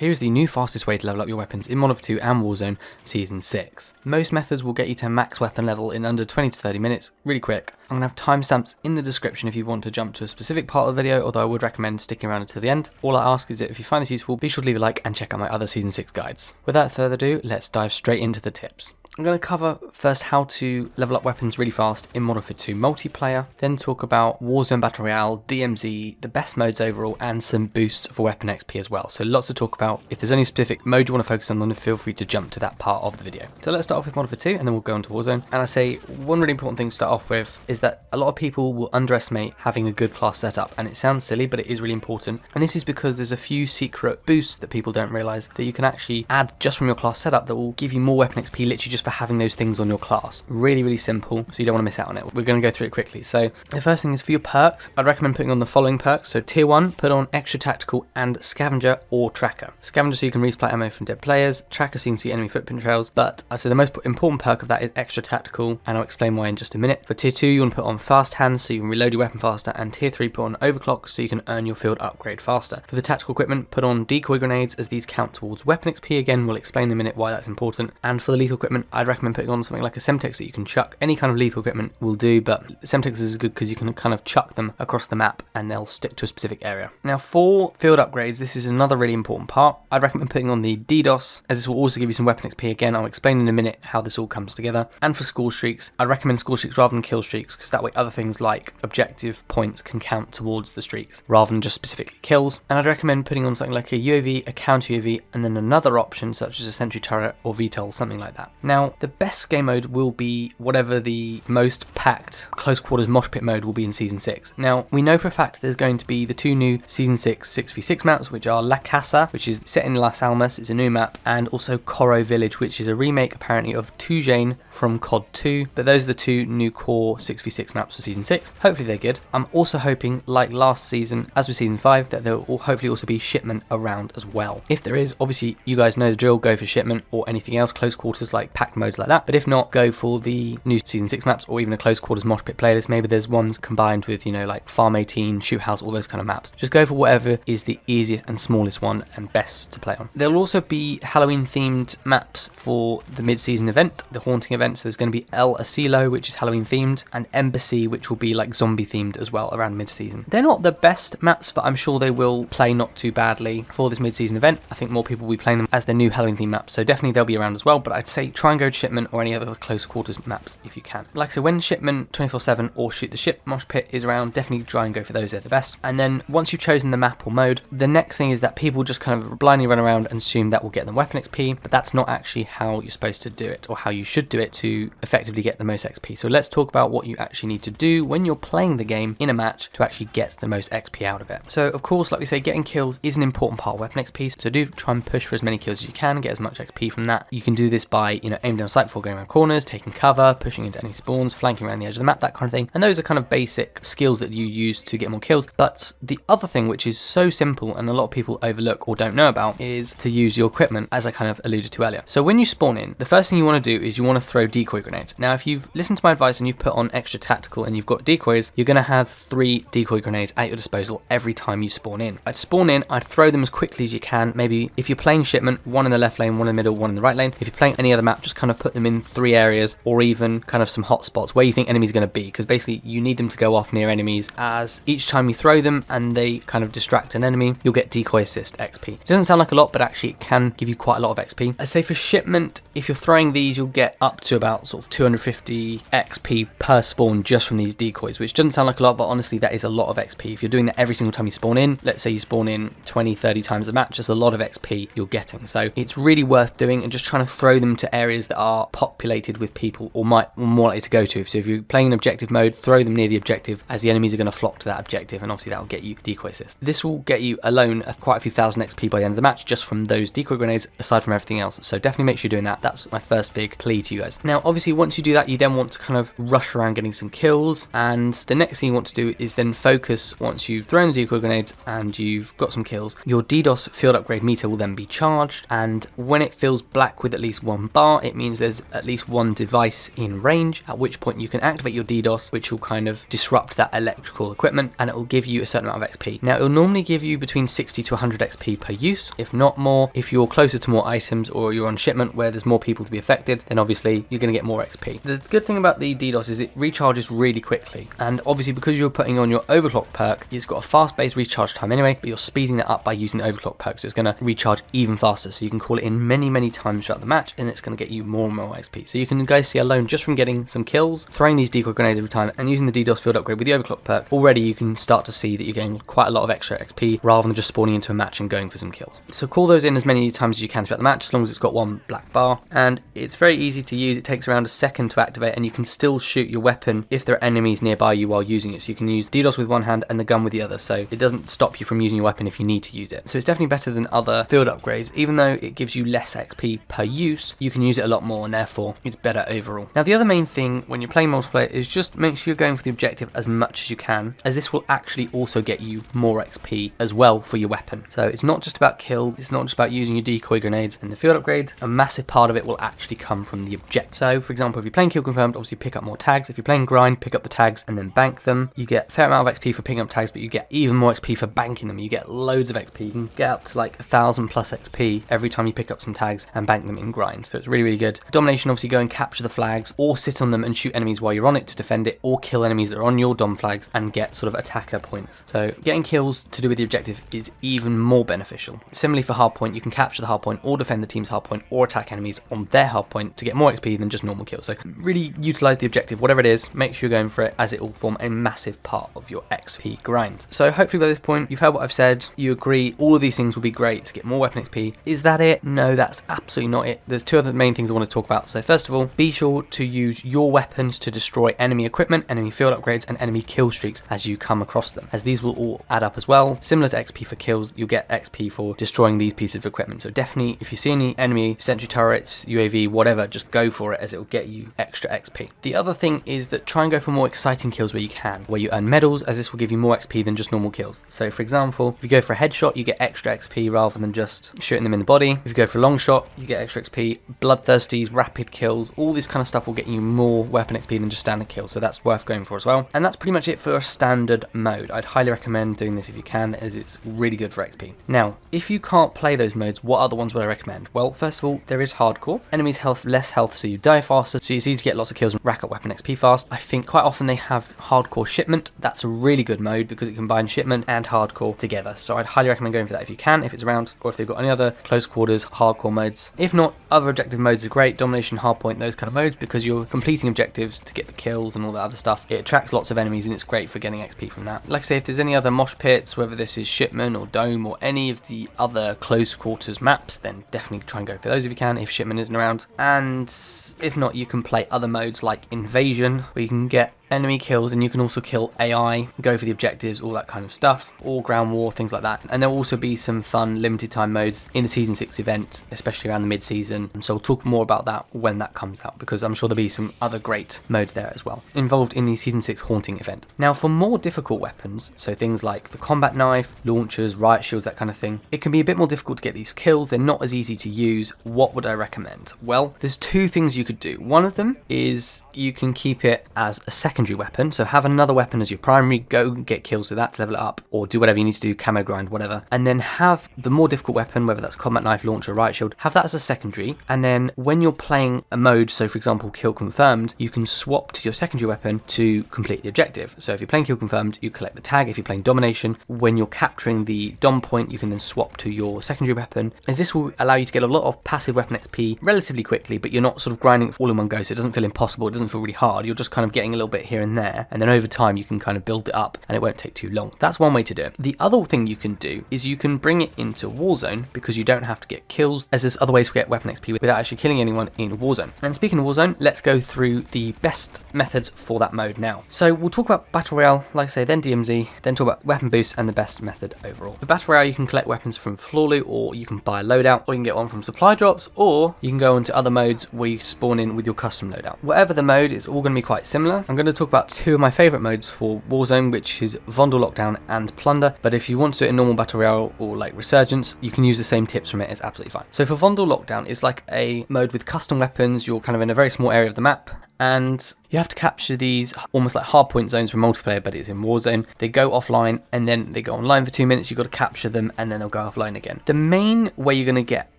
Here's the new fastest way to level up your weapons in MW2 and Warzone Season 6. Most methods will get you to max weapon level in under 20 to 30 minutes, really quick. I'm going to have timestamps in the description if you want to jump to a specific part of the video, although I would recommend sticking around until the end. All I ask is that if you find this useful, be sure to leave a like and check out my other Season 6 guides. Without further ado, let's dive straight into the tips. I'm going to cover first how to level up weapons really fast in MW2 multiplayer, then talk about Warzone Battle Royale, DMZ, the best modes overall, and some boosts for weapon XP as well. So lots to talk about. If there's any specific mode you want to focus on, then feel free to jump to that part of the video. So let's start off with MW2 and then we'll go on to Warzone. And I say one really important thing to start off with is that a lot of people will underestimate having a good class setup, and it sounds silly, but it is really important. And this is because there's a few secret boosts that people don't realize that you can actually add just from your class setup that will give you more weapon XP literally just for having those things on your class. Really, really simple, so you don't want to miss out on it. We're going to go through it quickly. So the first thing is for your perks. I'd recommend putting on the following perks. So tier 1, put on extra tactical and scavenger or tracker. Scavenger so you can resupply ammo from dead players, tracker so you can see enemy footprint trails, but I'd say the most important perk of that is extra tactical, and I'll explain why in just a minute. For tier 2, you want to put on fast hands so you can reload your weapon faster, and tier 3, put on overclock so you can earn your field upgrade faster. For the tactical equipment, put on decoy grenades as these count towards weapon XP. Again, we'll explain in a minute why that's important. And for the lethal equipment, I'd recommend putting on something like a Semtex that you can chuck. Any kind of lethal equipment will do, but Semtex is good because you can kind of chuck them across the map and they'll stick to a specific area. Now for field upgrades, this is another really important part. I'd recommend putting on the DDoS, as this will also give you some weapon XP. Again, I'll explain in a minute how this all comes together. And for score streaks, I'd recommend score streaks rather than kill streaks, because that way other things like objective points can count towards the streaks rather than just specifically kills. And I'd recommend putting on something like a UAV, a counter UAV, and then another option such as a sentry turret or VTOL, something like that. Now the best game mode will be whatever the most packed close quarters mosh pit mode will be in Season 6. Now we know for a fact there's going to be the two new Season 6 6v6 maps, which are La Casa, which is set in Las Almas, it's a new map, and also Coro Village, which is a remake apparently of Tujane from COD 2, but those are the two new core 6v6 maps for Season 6. Hopefully they're good. I'm also hoping, like last season, as with Season 5, that there will hopefully also be shipment around as well. If there is, obviously you guys know the drill, go for shipment or anything else, close quarters like packed modes like that, but if not, go for the new Season 6 maps or even a close quarters mosh pit playlist. Maybe there's ones combined with, you know, like Farm 18, Shoot House, all those kind of maps. Just go for whatever is the easiest and smallest one and best to play on. There will also be Halloween themed maps for the mid-season event, the haunting event. So there's going to be El Asilo, which is Halloween themed, and Embassy, which will be like zombie themed as well around mid-season. They're not the best maps, but I'm sure they will play not too badly for this mid-season event. I think more people will be playing them as their new Halloween themed maps, so definitely they'll be around as well, but I'd say try and go to shipment or any other close quarters maps if you can. Like I said, when shipment 24/7 or shoot the ship mosh pit is around, definitely try and go for those, they're the best. And then once you've chosen the map or mode, the next thing is that people just kind of blindly run around and assume that will get them weapon XP, but that's not actually how you're supposed to do it, or how you should do it to effectively get the most XP. So let's talk about what you actually need to do when you're playing the game in a match to actually get the most XP out of it. So of course, like we say, getting kills is an important part of weapon XP, so do try and push for as many kills as you can, get as much XP from that. You can do this by, you know, aiming down sight before going around corners, taking cover, pushing into any spawns, flanking around the edge of the map, that kind of thing. And those are kind of basic skills that you use to get more kills. But the other thing, which is so simple and a lot of people overlook or don't know about, is to use your equipment, as I kind of alluded to earlier. So when you spawn in, the first thing you want to do is you want to throw decoy grenades. Now if you've listened to my advice and you've put on extra tactical and you've got decoys, you're going to have 3 decoy grenades at your disposal every time you spawn in. I'd spawn in, I'd throw them as quickly as you can. Maybe if you're playing shipment, 1 in the left lane, 1 in the middle, 1 in the right lane. If you're playing any other map, just kind of put them in 3 areas, or even kind of some hot spots where you think enemies are going to be, because basically you need them to go off near enemies, as each time you throw them and they kind of distract an enemy, you'll get decoy assist XP. It doesn't sound like a lot, but actually it can give you quite a lot of XP. I'd say for shipment, if you're throwing these, you'll get up to about sort of 250 XP per spawn just from these decoys, which doesn't sound like a lot, but honestly that is a lot of XP. If you're doing that every single time you spawn in, let's say you spawn in 20-30 times a match, just a lot of XP you're getting. So it's really worth doing and just trying to throw them to areas that are populated with people or might more likely to go to. So if you're playing an objective mode, throw them near the objective, as the enemies are going to flock to that objective, and obviously that will get you decoy assist. This will get you alone quite a few thousand XP by the end of the match just from those decoy grenades, aside from everything else. So definitely make sure you're doing that. That's my first big plea to you guys. Now obviously once you do that, you then want to kind of rush around getting some kills, and the next thing you want to do is then focus. Once you've thrown the decoy grenades and you've got some kills, your DDoS field upgrade meter will then be charged, and when it fills black with at least 1 bar, it means there's at least one device in range, at which point you can activate your DDoS, which will kind of disrupt that electrical equipment, and it will give you a certain amount of XP. Now, it will normally give you between 60 to 100 XP per use, if not more. If you're closer to more items or you're on shipment where there's more people to be affected, then obviously you're going to get more XP. The good thing about the DDoS is it recharges really quickly, and obviously because you're putting on your overclock perk, it's got a fast-paced recharge time anyway, but you're speeding that up by using the overclock perk, so it's going to recharge even faster, so you can call it in many times throughout the match, and it's going to get you more and more XP. So you can guys see alone, just from getting some kills, throwing these decoy grenades every time, and using the DDoS field upgrade with the overclock perk, already you can start to see that you're getting quite a lot of extra XP rather than just spawning into a match and going for some kills. So call those in as many times as you can throughout the match, as long as it's got one black bar, and it's very easy to use. It takes around a second to activate, and you can still shoot your weapon if there are enemies nearby you while using it. So you can use DDoS with one hand and the gun with the other, so it doesn't stop you from using your weapon if you need to use it. So it's definitely better than other field upgrades. Even though it gives you less XP per use, you can use it a lot more, and therefore it's better overall. Now, the other main thing when you're playing multiplayer is just make sure you're going for the objective as much as you can, as this will actually also get you more XP as well for your weapon. So it's not just about kills, it's not just about using your decoy grenades and the field upgrade. A massive part of it will actually come from the objective. So for example, if you're playing kill confirmed, obviously pick up more tags. If you're playing grind, pick up the tags and then bank them. You get a fair amount of XP for picking up tags, but you get even more XP for banking them. You get loads of XP. You can get up to like 1,000 plus XP every time you pick up some tags and bank them in grind. So it's really good. Domination, obviously go and capture the flags, or sit on them and shoot enemies while you're on it to defend it, or kill enemies that are on your dom flags and get sort of attacker points. So getting kills to do with the objective is even more beneficial. Similarly for hardpoint, you can capture the hardpoint or defend the team's hardpoint or attack enemies on their hardpoint to get more XP than just normal kills. So really utilize the objective, whatever it is, make sure you're going for it, as it will form a massive part of your XP grind. So hopefully by this point you've heard what I've said, you agree all of these things will be great to get more weapon XP. Is that it? No, that's absolutely not it. There's two other main things I want to talk about. So first of all, be sure to use your weapons to destroy enemy equipment, enemy field upgrades and enemy kill streaks as you come across them, as these will all add up as well. Similar to XP for kills, you'll get XP for destroying these pieces of equipment. So definitely, if you see any enemy sentry turrets, UAV, whatever, just go for it, as it will get you extra XP. The other thing is that try and go for more exciting kills where you can, where you earn medals, as this will give you more XP than just normal kills. So for example, if you go for a headshot, you get extra XP rather than just shooting them in the body. If you go for a long shot, you get extra XP. Bloodthirsties, rapid kills, all this kind of stuff will get you more weapon XP than just standard kills, so that's worth going for as well. And that's pretty much it for a standard mode. I'd highly recommend doing this if you can, as it's really good for XP. Now, if you can't play those modes, what other ones would I recommend? Well, first of all, there is hardcore. Enemies health, less health, so you die faster, so it's easy to get lots of kills and rack up weapon XP fast. I think quite often they have hardcore shipment. That's a really good mode because it combines shipment and hardcore together, so I'd highly recommend going for that if you can, if it's around, or if they've got any other close quarters hardcore modes. If not, other objective modes are great, domination, hardpoint, those kind of modes, because you're completing objectives to get the kills and all that other stuff. It attracts lots of enemies and it's great for getting XP from that. Like I say, if there's any other mosh pits, whether this is shipment or dome or any of the other close quarters maps, then definitely try and go for those if you can, if shipment isn't around. And if not, you can play other modes like invasion, where you can get enemy kills and you can also kill AI, go for the objectives, all that kind of stuff, or ground war, things like that. And there'll also be some fun limited time modes in the season 6 event, especially around the mid-season, so we'll talk more about that when that comes out, because I'm sure there'll be some other great modes there as well involved in the season 6 haunting event. Now, for more difficult weapons, so things like the combat knife, launchers, riot shields, that kind of thing, it can be a bit more difficult to get these kills. They're not as easy to use. What would I recommend? Well, there's two things you could do. One of them is you can keep it as a secondary weapon, so have another weapon as your primary, go get kills with that to level it up, or do whatever you need to do, camo grind, whatever, and then have the more difficult weapon, whether that's combat knife, launcher, riot shield, have that as a secondary. And then when you're playing a mode, so for example kill confirmed, you can swap to your secondary weapon to complete the objective. So if you're playing kill confirmed, you collect the tag. If you're playing domination, when you're capturing the dom point, you can then swap to your secondary weapon, as this will allow you to get a lot of passive weapon XP relatively quickly, but you're not sort of grinding all in one go, so it doesn't feel impossible, it doesn't feel really hard. You're just kind of getting a little bit here and there, and then over time you can kind of build it up and it won't take too long. That's one way to do it. The other thing you can do is you can bring it into Warzone, because you don't have to get kills, as there's other ways to get weapon XP without actually killing anyone in Warzone. And speaking of Warzone, let's go through the best methods for that mode now. So we'll talk about Battle Royale, like I say, then DMZ, then talk about weapon boost and the best method overall. For Battle Royale, you can collect weapons from floor loot, or you can buy a loadout, or you can get one from supply drops, or you can go into other modes where you spawn in with your custom loadout. Whatever the mode, it's all going to be quite similar. I'm going to talk about two of my favourite modes for Warzone, which is Vondel Lockdown and Plunder, but if you want to do it in normal Battle Royale or like Resurgence, you can use the same tips from it, it's absolutely fine. So for Vondel Lockdown, it's like a mode with custom weapons, you're kind of in a very small area of the map, and you have to capture these almost like hardpoint zones from multiplayer, but it's in Warzone. They go offline and then they go online for 2 minutes, you've got to capture them and then they'll go offline again. The main way you're going to get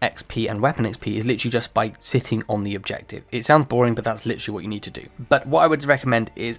XP and weapon XP is literally just by sitting on the objective. It sounds boring, but that's literally what you need to do. But what I would recommend is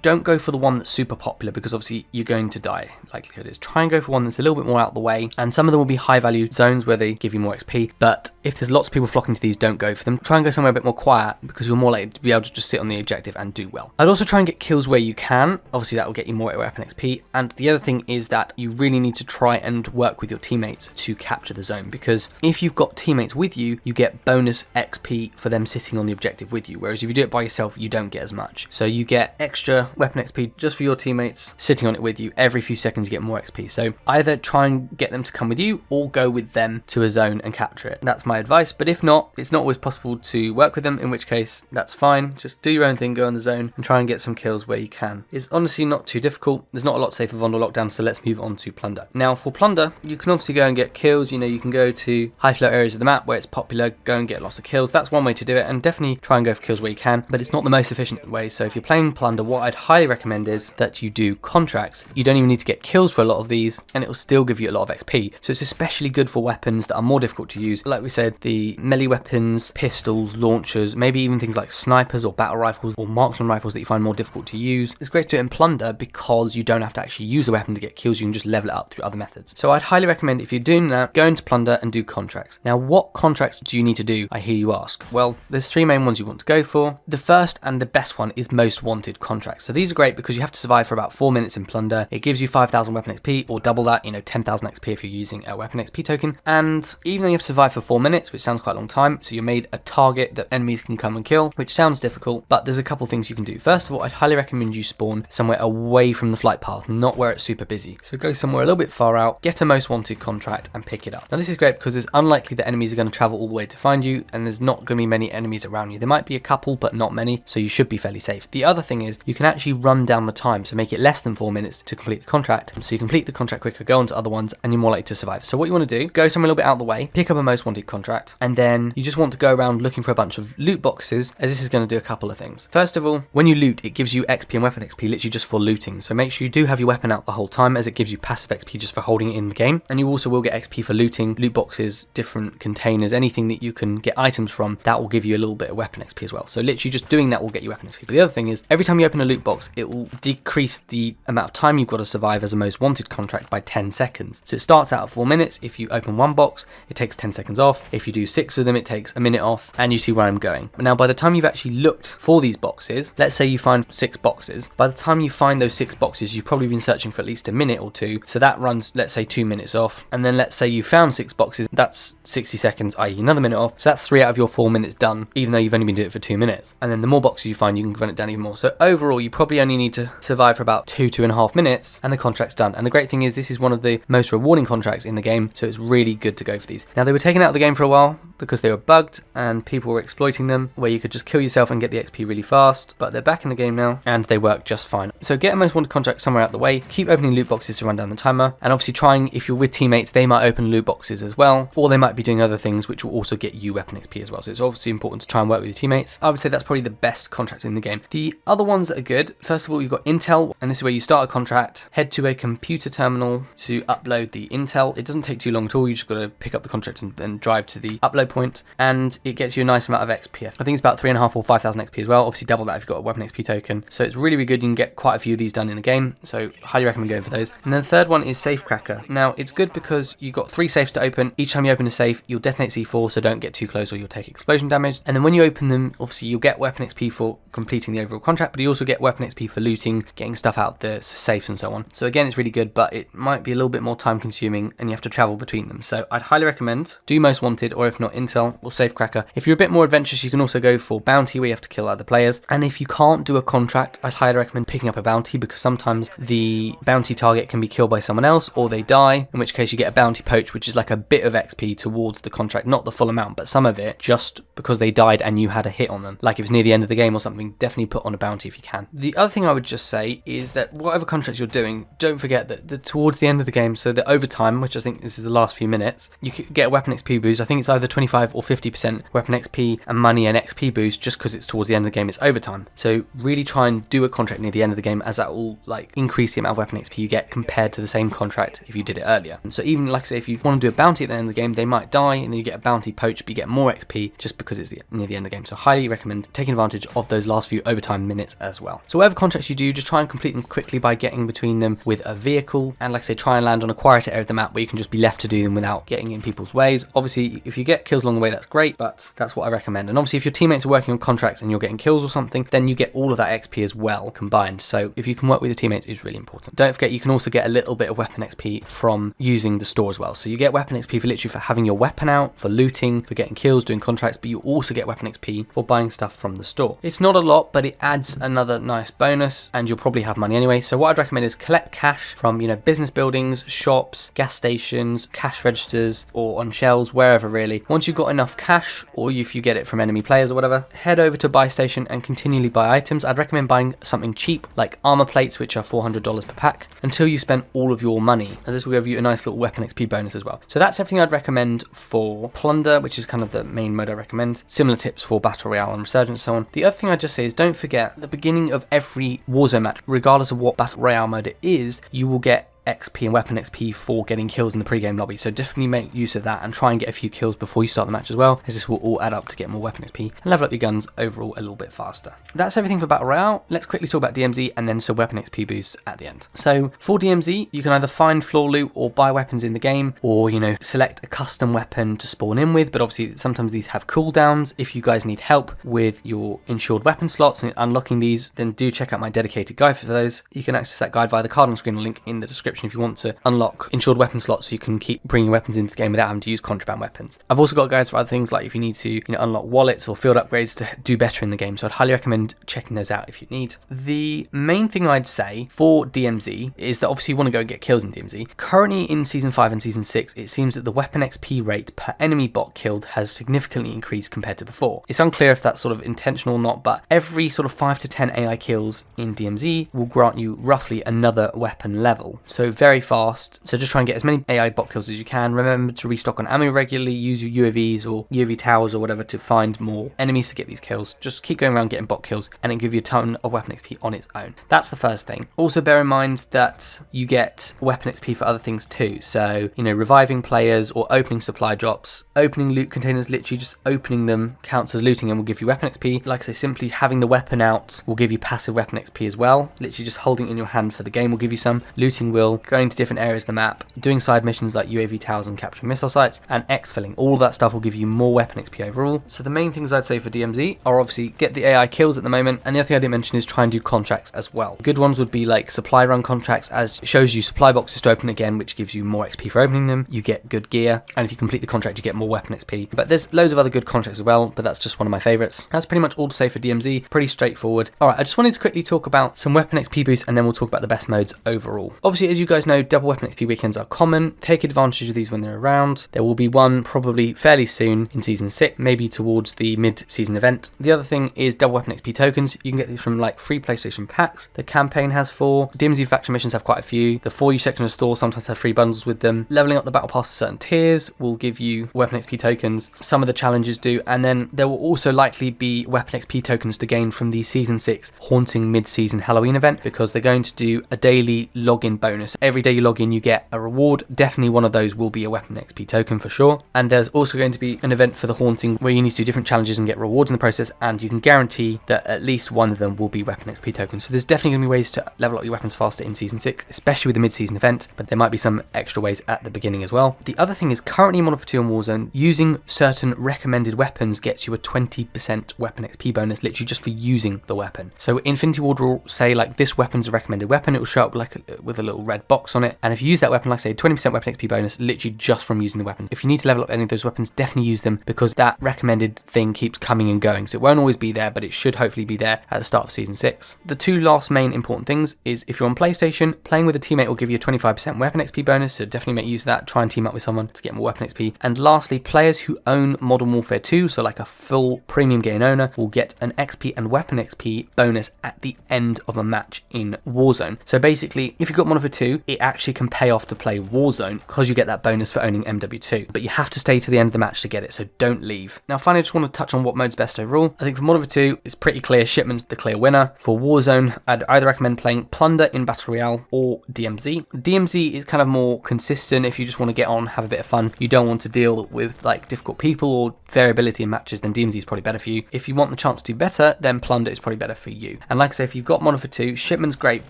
don't go for the one that's super popular, because obviously you're going to die. Likelihood is try and go for one that's a little bit more out of the way, and some of them will be high value zones where they give you more XP, but if there's lots of people flocking to these, don't go for them. Try and go somewhere a bit more quiet, because you're more likely to be able to just sit on the objective and do well. I'd also try and get kills where you can. Obviously that will get you more weapon XP, and the other thing is that you really need to try and work with your teammates to capture the zone, because if you've got teammates with you, you get bonus XP for them sitting on the objective with you, whereas if you do it by yourself, you don't get as much. So you get extra weapon XP just for your teammates sitting on it with you. Every few seconds you get more XP, so either try and get them to come with you or go with them to a zone and capture it. That's my advice, but if not, it's not always possible to work with them, in which case that's fine. Just do your own thing, go on the zone and try and get some kills where you can. It's honestly not too difficult. There's not a lot to say for Vondel Lockdown, so let's move on to Plunder. Now for Plunder, you can obviously go and get kills. You know, you can go to high flow areas of the map where it's popular, go and get lots of kills. That's one way to do it, and definitely try and go for kills where you can, but it's not the most efficient way. So if you're playing Plunder, what I'd highly recommend is that you do contracts. You don't even need to get kills for a lot of these, and it will still give you a lot of XP. So it's especially good for weapons that are more difficult to use. Like we said, the melee weapons, pistols, launchers, maybe even things like snipers or battle rifles or marksman rifles that you find more difficult to use. It's great to do it in Plunder because you don't have to actually use a weapon to get kills. You can just level it up through other methods. So I'd highly recommend, if you're doing that, go into Plunder and do contracts. Now, what contracts do you need to do, I hear you ask? Well, there's three main ones you want to go for. The first and the best one is Most Wanted contracts. So these are great because you have to survive for about 4 minutes in Plunder. It gives you 5,000 weapon XP, or double that, 10,000 XP if you're using a weapon XP token. And even though you have to survive for 4 minutes, which sounds quite a long time, so you're made a target that enemies can come and kill, which sounds difficult, but there's a couple things you can do. First of all, I'd highly recommend you spawn somewhere away from the flight path, not where it's super busy. So go somewhere a little bit far out, get a Most Wanted contract and pick it up. Now this is great because it's unlikely that enemies are going to travel all the way to find you, and there's not going to be many enemies around you. There might be a couple, but not many, so you should be fairly safe. The other thing is you can actually run down the time, so make it less than 4 minutes to complete the contract, so you complete the contract quicker, go on to other ones, and you're more likely to survive. So what you want to do, go somewhere a little bit out of the way, pick up a Most Wanted contract, and then you just want to go around looking for a bunch of loot boxes, as this is going to do a couple of things. First of all, when you loot, it gives you XP and weapon XP literally just for looting, so make sure you do have your weapon out the whole time, as it gives you passive XP just for holding it in the game, and you also will get XP for looting, loot boxes, different containers, anything that you can get items from, that will give you a little bit of weapon XP as well. So literally just doing that will get you weapon XP. But the other thing is, every time you open a loot box, it will decrease the amount of time you've got to survive as a Most Wanted contract by 10 seconds. So it starts out at 4 minutes. If you open one box, it takes 10 seconds off. If you do 6 of them, it takes a minute off, and you see where I'm going. Now, by the time you've actually looked for these boxes, let's say you find 6 boxes. By the time you find those 6 boxes, you've probably been searching for at least a minute or two. So that runs, let's say, 2 minutes off. And then let's say you found 6 boxes, that's 60 seconds, i.e. another minute off. So that's 3 out of your 4 minutes done, even though you've only been doing it for 2 minutes. And then the more boxes you find, you can run it down even more. So overall, you probably only need to survive for about 2.5 minutes, and the contract's done. And the great thing is, this is one of the most rewarding contracts in the game, so it's really good to go for these. Now, they were taken out of the game for a while because they were bugged and people were exploiting them, where you could just kill yourself and get the XP really fast, but they're back in the game now and they work just fine. So get a Most Wanted contract somewhere out the way, keep opening loot boxes to run down the timer, and obviously trying, if you're with teammates, they might open loot boxes as well, or they might be doing other things which will also get you weapon XP as well. So it's obviously important to try and work with your teammates. I would say that's probably the best contract in the game. The other ones that are good, first of all, you've got Intel, and this is where you start a contract, head to a computer terminal to upload the Intel. It doesn't take too long at all. You just got to pick up the contract and then drive to the upload point, and it gets you a nice amount of XP. I think it's about 3.5 or 5,000 XP as well. Obviously double that if you've got a weapon XP token. So it's really, really good. You can get quite a few of these done in a game, so highly recommend going for those. And then the third one is Safe Cracker. Now it's good because you've got 3 safes to open. Each time you open a safe, you'll detonate C4, so don't get too close or you'll take explosion damage. And then when you open them, obviously you'll get weapon XP for completing the overall contract, but you also get weapon XP for looting, getting stuff out the safes and so on. So again, it's really good, but it might be a little bit more time consuming and you have to travel between them. So I'd highly recommend do Most Wanted, or if not Intel or Safe Cracker. If you're a bit more adventurous, you can also go for Bounty, where you have to kill other players. players. And if you can't do a contract, I'd highly recommend picking up a bounty, because sometimes the bounty target can be killed by someone else or they die, in which case you get a bounty poach, which is like a bit of XP towards the contract, not the full amount, but some of it, just because they died and you had a hit on them. Like if it's near the end of the game or something, definitely put on a bounty if you can. The other thing I would just say is that whatever contract you're doing, don't forget that towards the end of the game, so the overtime, which I think this is the last few minutes, you could get a weapon XP boost. I think it's either 25 or 50% weapon XP and money and XP boost, just because it's towards the end of the game, it's overtime. So really try and do a contract near the end of the game, as that will like increase the amount of weapon XP you get compared to the same contract if you did it earlier. And so even like I say, if you want to do a bounty at the end of the game, they might die and then you get a bounty poach, but you get more XP just because it's near the end of the game. So highly recommend taking advantage of those last few overtime minutes as well. So whatever contracts you do, just try and complete them quickly by getting between them with a vehicle, and like I say, try and land on a quieter area of the map where you can just be left to do them without getting in people's ways. Obviously if you get kills along the way, that's great, but that's what I recommend. And obviously if your teammates are working on contracts and you're getting kills or something, then you get all of that XP as well combined. So if you can work with your teammates, is really important. Don't forget, you can also get a little bit of weapon XP from using the store as well. So you get weapon XP for literally for having your weapon out, for looting, for getting kills, doing contracts, but you also get weapon XP for buying stuff from the store. It's not a lot, but it adds another nice bonus, and you'll probably have money anyway. So what I'd recommend is collect cash from, you know, business buildings, shops, gas stations, cash registers, or on shelves, wherever really. Once you've got enough cash, or if you get it from enemy players or whatever, head over to buy station and continually buy items. I'd recommend buying something cheap like armor plates, which are $400 per pack, until you spend all of your money, as this will give you a nice little weapon XP bonus as well. So that's everything I'd recommend for Plunder, which is kind of the main mode I recommend. Similar tips for Battle Royale and Resurgence and so on. The other thing I'd just say is don't forget, at the beginning of every Warzone match, regardless of what Battle Royale mode it is, you will get XP and weapon XP for getting kills in the pre-game lobby. So definitely make use of that and try and get a few kills before you start the match as well, as this will all add up to get more weapon XP and level up your guns overall a little bit faster. That's everything for Battle Royale. Let's quickly talk about DMZ and then some weapon XP boosts at the end. So for DMZ, you can either find floor loot or buy weapons in the game, or, you know, select a custom weapon to spawn in with, but obviously sometimes these have cooldowns. If you guys need help with your insured weapon slots and unlocking these, then do check out my dedicated guide for those. You can access that guide via the card on screen or link in the description if you want to unlock insured weapon slots, so you can keep bringing weapons into the game without having to use contraband weapons. I've also got guides for other things, like if you need to, you know, unlock wallets or field upgrades to do better in the game. So I'd highly recommend checking those out if you need. The main thing I'd say for DMZ is that obviously you want to go and get kills in DMZ. Currently in Season 5 and Season 6, it seems that the weapon XP rate per enemy bot killed has significantly increased compared to before. It's unclear if that's sort of intentional or not, but every sort of 5 to 10 AI kills in DMZ will grant you roughly another weapon level. So very fast. So just try and get as many AI bot kills as you can. Remember to restock on ammo regularly, use your UAVs or UAV towers or whatever to find more enemies to get these kills. Just keep going around getting bot kills and it'll give you a ton of weapon XP on its own. That's the first thing. Also bear in mind that you get weapon XP for other things too. So, you know, reviving players or opening supply drops, opening loot containers, literally just opening them counts as looting and will give you weapon XP. Like I say, simply having the weapon out will give you passive weapon XP as well. Literally just holding it in your hand for the game will give you some. Looting will, going to different areas of the map, doing side missions like UAV towers and capturing missile sites, and exfilling. All that stuff will give you more weapon XP overall. So the main things I'd say for DMZ are obviously get the AI kills at the moment, and the other thing I didn't mention is try and do contracts as well. Good ones would be like supply run contracts, as it shows you supply boxes to open again, which gives you more XP for opening them. You get good gear, and if you complete the contract you get more weapon XP. But there's loads of other good contracts as well, but that's just one of my favourites. That's pretty much all to say for DMZ. Pretty straightforward. Alright, I just wanted to quickly talk about some weapon XP boosts and then we'll talk about the best modes overall. Obviously, as you guys know, double weapon XP weekends are common. Take advantage of these when they're around. There will be one probably fairly soon in Season 6, maybe towards the mid-season event. The other thing is double weapon XP tokens. You can get these from like free PlayStation packs. The campaign has 4. DMZ faction missions have quite a few. The For You section of the store sometimes have free bundles with them. Leveling up the battle pass to certain tiers will give you weapon XP tokens. Some of the challenges do, and then there will also likely be weapon XP tokens to gain from the Season 6 Haunting mid-season Halloween event, because they're going to do a daily login bonus. Every day you log in you get a reward. Definitely one of those will be a weapon XP token for sure. And there's also going to be an event for the Haunting where you need to do different challenges and get rewards in the process, and you can guarantee that at least one of them will be weapon XP tokens. So there's definitely going to be ways to level up your weapons faster in Season 6, especially with the mid-season event, but there might be some extra ways at the beginning as well. The other thing is, currently in Modern Warfare 2 and Warzone, using certain recommended weapons gets you a 20% weapon XP bonus, literally just for using the weapon. So Infinity Ward will say like, this weapon's a recommended weapon. It will show up like with a little red red box on it. And if you use that weapon, like I say, 20% weapon XP bonus, literally just from using the weapon. If you need to level up any of those weapons, definitely use them, because that recommended thing keeps coming and going. So it won't always be there, but it should hopefully be there at the start of Season 6. The two last main important things is, if you're on PlayStation, playing with a teammate will give you a 25% weapon XP bonus, so definitely make use of that. Try and team up with someone to get more weapon XP. And lastly, players who own Modern Warfare 2, so like a full premium game owner, will get an XP and weapon XP bonus at the end of a match in Warzone. So basically, if you've got Modern Warfare 2, it actually can pay off to play Warzone because you get that bonus for owning MW2. But you have to stay to the end of the match to get it, so don't leave. Now finally, I just want to touch on what mode's best overall. I think for Modern Warfare 2, it's pretty clear Shipment's the clear winner. For Warzone, I'd either recommend playing Plunder in Battle Royale or DMZ. DMZ is kind of more consistent if you just want to get on, have a bit of fun. You don't want to deal with like difficult people or variability in matches, then DMZ is probably better for you. If you want the chance to do better, then Plunder is probably better for you. And like I say, if you've got Modern Warfare 2, Shipment's great,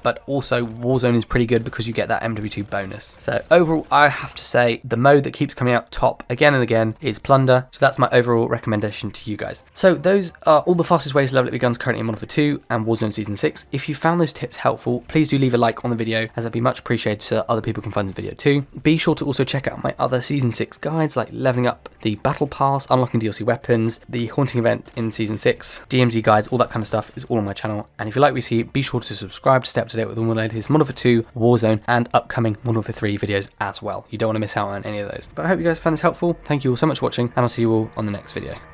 but also Warzone is pretty good because you get that MW2 bonus. So overall, I have to say the mode that keeps coming out top again and again is Plunder. So that's my overall recommendation to you guys. So those are all the fastest ways to level up your guns currently in Modern Warfare 2 and Warzone Season 6. If you found those tips helpful, please do leave a like on the video, as that'd be much appreciated so other people can find this video too. Be sure to also check out my other Season 6 guides, like leveling up the Battle Pass, unlocking DLC weapons, the Haunting event in Season 6, DMZ guides, all that kind of stuff is all on my channel. And if you like what you see, be sure to subscribe to stay up to date with all the latest Modern Warfare 2, Warzone, and upcoming Modern Warfare 3 videos as well. You don't want to miss out on any of those. But I hope you guys found this helpful. Thank you all so much for watching, and I'll see you all on the next video.